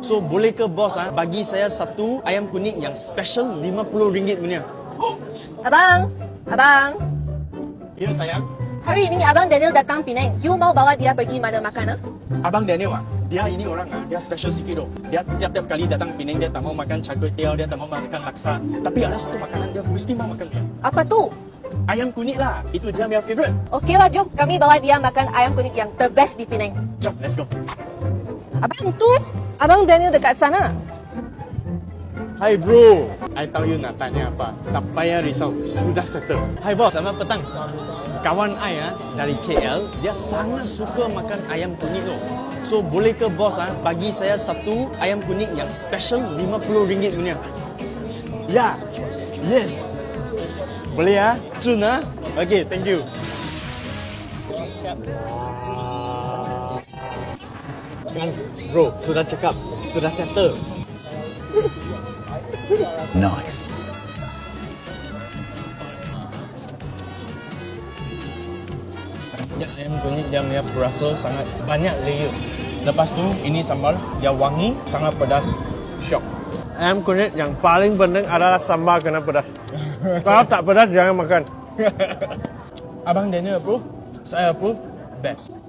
So boleh ke bos bagi saya satu ayam kunyit yang special RM50 punya. Abang, Ya sayang. hari ini Abang Daniel datang Penang. You mau bawa dia pergi mana makan? Abang Daniel dia ini orang dia special sikit Dia tiap-tiap kali datang Penang dia tak mau makan char kway teow, dia tak mau makan laksa. Tapi ada satu makanan dia mesti mau makan dia. Apa tu? Ayam kunyit lah. Itu dia punya favorite. Okeylah, jom kami bawa dia makan ayam kunyit yang terbest di Penang. Jom, let's go. Abang tu, Abang Daniel dekat sana. Hai bro, I tahu you nak tanya apa. Tak payah risau, sudah settle. Hai bos, selamat petang. Kawan I dari KL, dia sangat suka makan ayam kunyit tu. So boleh ke bos bagi saya satu ayam kunyit yang special RM50 punya. Ya, yes. Boleh Cun Okay, thank you. Kan bro, sudah cakap, sudah settle. Nice. Ayam kunyit dia punya rasa sangat banyak layer. Lepas tu ini sambal dia wangi, sangat pedas. Syok. Ayam kunyit yang paling penting adalah sambal kena pedas. Kalau tak pedas jangan makan. Abang Daniel approve, saya approve, best.